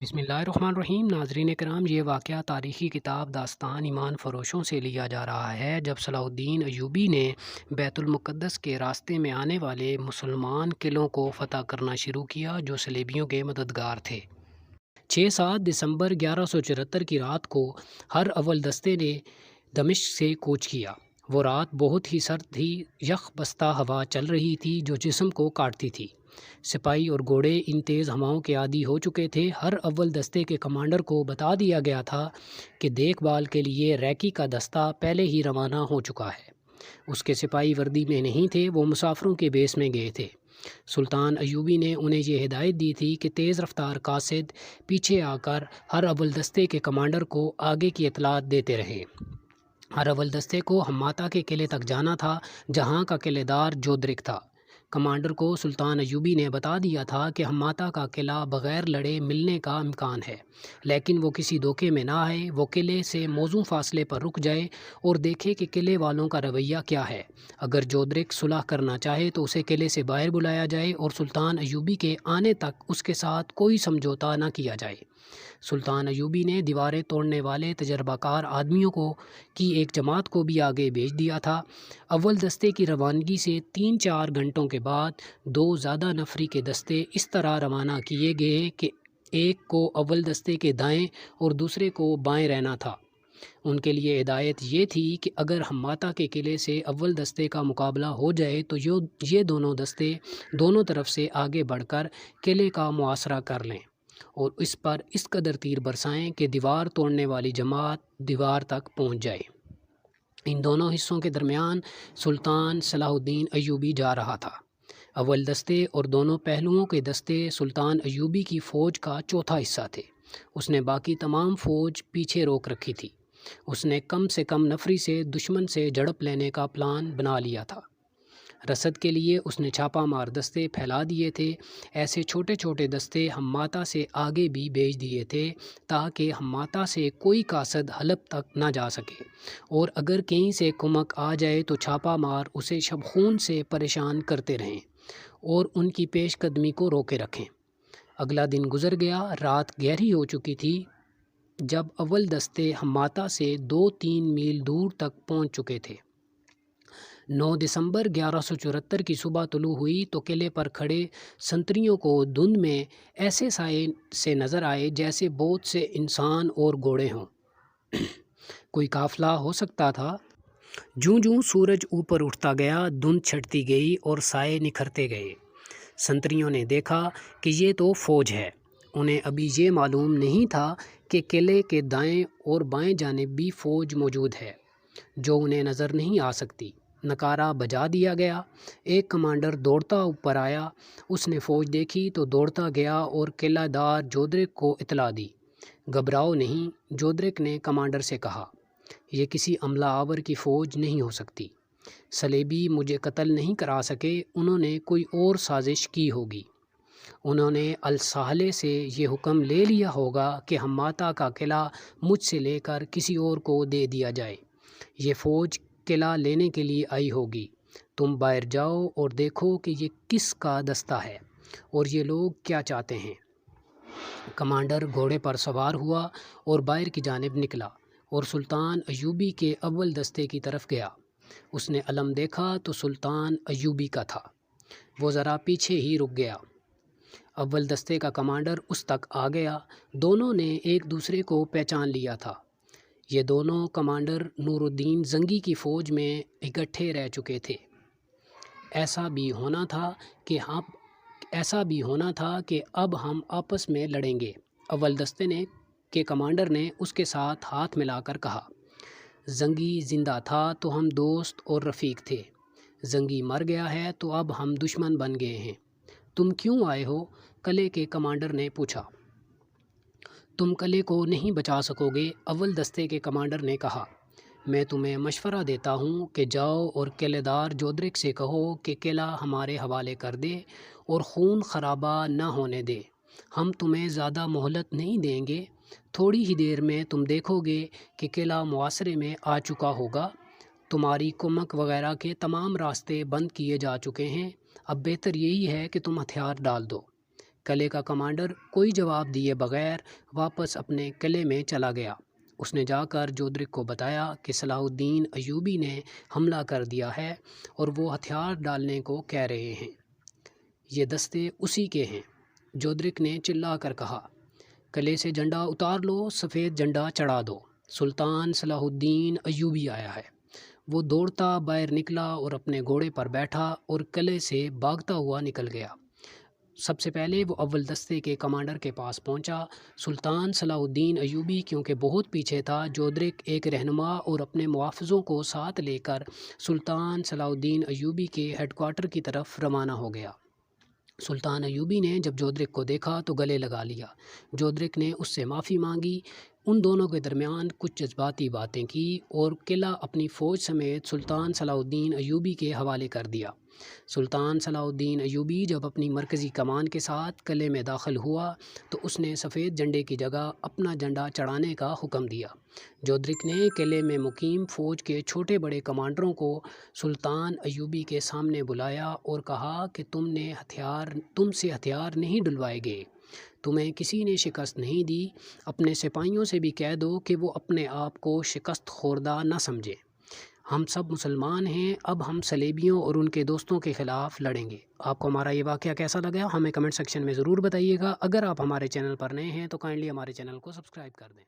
بسم اللہ الرحمن الرحیم۔ ناظرین کرام، یہ واقعہ تاریخی کتاب داستان ایمان فروشوں سے لیا جا رہا ہے جب صلاح الدین ایوبی نے بیت المقدس کے راستے میں آنے والے مسلمان قلعوں کو فتح کرنا شروع کیا جو صلیبیوں کے مددگار تھے۔ 6-7 دسمبر 1174 کی رات کو ہر اول دستے نے دمشق سے کوچ کیا۔ وہ رات بہت ہی سرد تھی، یخ بستہ ہوا چل رہی تھی جو جسم کو کاٹتی تھی۔ سپاہی اور گھوڑے ان تیز ہواؤں کے عادی ہو چکے تھے۔ ہر اول دستے کے کمانڈر کو بتا دیا گیا تھا کہ دیکھ بھال کے لیے ریکی کا دستہ پہلے ہی روانہ ہو چکا ہے۔ اس کے سپاہی وردی میں نہیں تھے، وہ مسافروں کے بیس میں گئے تھے۔ سلطان ایوبی نے انہیں یہ ہدایت دی تھی کہ تیز رفتار قاصد پیچھے آ کر ہر اول دستے کے کمانڈر کو آگے کی اطلاعات دیتے رہیں۔ ہر اول دستے کو ہماتا کے قلعے تک جانا تھا جہاں کا قلعہ دار جودرک تھا۔ کمانڈر کو سلطان ایوبی نے بتا دیا تھا کہ ہماتا کا قلعہ بغیر لڑے ملنے کا امکان ہے، لیکن وہ کسی دھوکے میں نہ آئے۔ وہ قلعے سے موزوں فاصلے پر رک جائے اور دیکھے کہ قلعے والوں کا رویہ کیا ہے۔ اگر جودرک صلح کرنا چاہے تو اسے قلعے سے باہر بلایا جائے اور سلطان ایوبی کے آنے تک اس کے ساتھ کوئی سمجھوتا نہ کیا جائے۔ سلطان ایوبی نے دیواریں توڑنے والے تجربہ کار آدمیوں کی ایک جماعت کو بھی آگے بھیج دیا تھا۔ اول دستے کی روانگی سے 3-4 گھنٹوں کے بعد 2 زیادہ نفری کے دستے اس طرح روانہ کیے گئے کہ ایک کو اول دستے کے دائیں اور دوسرے کو بائیں رہنا تھا۔ ان کے لیے ہدایت یہ تھی کہ اگر ہماتا کے قلعے سے اول دستے کا مقابلہ ہو جائے تو یہ دونوں دستے دونوں طرف سے آگے بڑھ کر قلعے کا محاصرہ کر لیں اور اس پر اس قدر تیر برسائیں کہ دیوار توڑنے والی جماعت دیوار تک پہنچ جائے۔ ان دونوں حصوں کے درمیان سلطان صلاح الدین ایوبی جا رہا تھا۔ اول دستے اور دونوں پہلوؤں کے دستے سلطان ایوبی کی فوج کا چوتھا حصہ تھے۔ اس نے باقی تمام فوج پیچھے روک رکھی تھی۔ اس نے کم سے کم نفری سے دشمن سے جھڑپ لینے کا پلان بنا لیا تھا۔ رسد کے لیے اس نے چھاپہ مار دستے پھیلا دیے تھے۔ ایسے چھوٹے چھوٹے دستے ہماتا سے آگے بھی بھیج دیے تھے تاکہ ہماتا سے کوئی قاصد حلب تک نہ جا سکے، اور اگر کہیں سے کمک آ جائے تو چھاپہ مار اسے شب خون سے پریشان کرتے رہیں اور ان کی پیش قدمی کو روکے رکھیں۔ اگلا دن گزر گیا، رات گہری ہو چکی تھی جب اول دستے ہماتا سے 2-3 میل دور تک پہنچ چکے تھے۔ 9 دسمبر 1174 کی صبح طلوع ہوئی تو قلعے پر کھڑے سنتریوں کو دھند میں ایسے سائے سے نظر آئے جیسے بہت سے انسان اور گھوڑے ہوں۔ کوئی قافلہ ہو سکتا تھا۔ جوں جوں سورج اوپر اٹھتا گیا دھند چھٹتی گئی اور سائے نکھرتے گئے۔ سنتریوں نے دیکھا کہ یہ تو فوج ہے۔ انہیں ابھی یہ معلوم نہیں تھا کہ قلعے کے دائیں اور بائیں جانب بھی فوج موجود ہے جو انہیں نظر نہیں آ سکتی۔ نکارہ بجا دیا گیا۔ ایک کمانڈر دوڑتا اوپر آیا۔ اس نے فوج دیکھی تو دوڑتا گیا اور قلعہ دار جودرک کو اطلاع دی۔ گھبراؤ نہیں، جودرک نے کمانڈر سے کہا، یہ کسی عملہ آور کی فوج نہیں ہو سکتی۔ صلیبی مجھے قتل نہیں کرا سکے، انہوں نے کوئی اور سازش کی ہوگی۔ انہوں نے الساہلے سے یہ حکم لے لیا ہوگا کہ ہماتا کا قلعہ مجھ سے لے کر کسی اور کو دے دیا جائے۔ یہ فوج قلعہ لینے کے لیے آئی ہوگی۔ تم باہر جاؤ اور دیکھو کہ یہ کس کا دستہ ہے اور یہ لوگ کیا چاہتے ہیں۔ کمانڈر گھوڑے پر سوار ہوا اور باہر کی جانب نکلا اور سلطان ایوبی کے اول دستے کی طرف گیا۔ اس نے علم دیکھا تو سلطان ایوبی کا تھا۔ وہ ذرا پیچھے ہی رک گیا۔ اول دستے کا کمانڈر اس تک آ گیا۔ دونوں نے ایک دوسرے کو پہچان لیا تھا۔ یہ دونوں کمانڈر نور الدین زنگی کی فوج میں اکٹھے رہ چکے تھے۔ ایسا بھی ہونا تھا کہ اب ہم آپس میں لڑیں گے۔ اول دستے کے کمانڈر نے اس کے ساتھ ہاتھ ملا کر کہا، زنگی زندہ تھا تو ہم دوست اور رفیق تھے، زنگی مر گیا ہے تو اب ہم دشمن بن گئے ہیں۔ تم کیوں آئے ہو؟ قلعے کے کمانڈر نے پوچھا۔ تم قلعے کو نہیں بچا سکو گے، اول دستے کے کمانڈر نے کہا۔ میں تمہیں مشورہ دیتا ہوں کہ جاؤ اور قلعہ دار جودرک سے کہو کہ قلعہ ہمارے حوالے کر دے اور خون خرابہ نہ ہونے دے۔ ہم تمہیں زیادہ مہلت نہیں دیں گے۔ تھوڑی ہی دیر میں تم دیکھو گے کہ قلعہ محاصرے میں آ چکا ہوگا۔ تمہاری کمک وغیرہ کے تمام راستے بند کیے جا چکے ہیں۔ اب بہتر یہی ہے کہ تم ہتھیار ڈال دو۔ قلعے کا کمانڈر کوئی جواب دیے بغیر واپس اپنے قلعے میں چلا گیا۔ اس نے جا کر جودرک کو بتایا کہ صلاح الدین ایوبی نے حملہ کر دیا ہے اور وہ ہتھیار ڈالنے کو کہہ رہے ہیں، یہ دستے اسی کے ہیں۔ جودرک نے چلا کر کہا، قلعے سے جھنڈا اتار لو، سفید جھنڈا چڑھا دو، سلطان صلاح الدین ایوبی آیا ہے۔ وہ دوڑتا باہر نکلا اور اپنے گھوڑے پر بیٹھا اور قلعے سے بھاگتا ہوا نکل گیا۔ سب سے پہلے وہ اول دستے کے کمانڈر کے پاس پہنچا۔ سلطان صلاح الدین ایوبی کیونکہ بہت پیچھے تھا، جودرک ایک رہنما اور اپنے محافظوں کو ساتھ لے کر سلطان صلاح الدین ایوبی کے ہیڈ کوارٹر کی طرف روانہ ہو گیا۔ سلطان ایوبی نے جب جودرک کو دیکھا تو گلے لگا لیا۔ جودرک نے اس سے معافی مانگی، ان دونوں کے درمیان کچھ جذباتی باتیں کی اور قلعہ اپنی فوج سمیت سلطان صلاح الدین ایوبی کے حوالے کر دیا۔ سلطان صلاح الدین ایوبی جب اپنی مرکزی کمان کے ساتھ قلعے میں داخل ہوا تو اس نے سفید جھنڈے کی جگہ اپنا جھنڈا چڑھانے کا حکم دیا۔ جودرک نے قلعے میں مقیم فوج کے چھوٹے بڑے کمانڈروں کو سلطان ایوبی کے سامنے بلایا اور کہا کہ تم سے ہتھیار نہیں ڈلوائے گئے، تمہیں کسی نے شکست نہیں دی، اپنے سپاہیوں سے بھی کہہ دو کہ وہ اپنے آپ کو شکست خوردہ نہ سمجھیں، ہم سب مسلمان ہیں، اب ہم صلیبیوں اور ان کے دوستوں کے خلاف لڑیں گے۔ آپ کو ہمارا یہ واقعہ کیسا لگا ہمیں کمنٹ سیکشن میں ضرور بتائیے گا۔ اگر آپ ہمارے چینل پر نئے ہیں تو کائنڈلی ہمارے چینل کو سبسکرائب کر دیں۔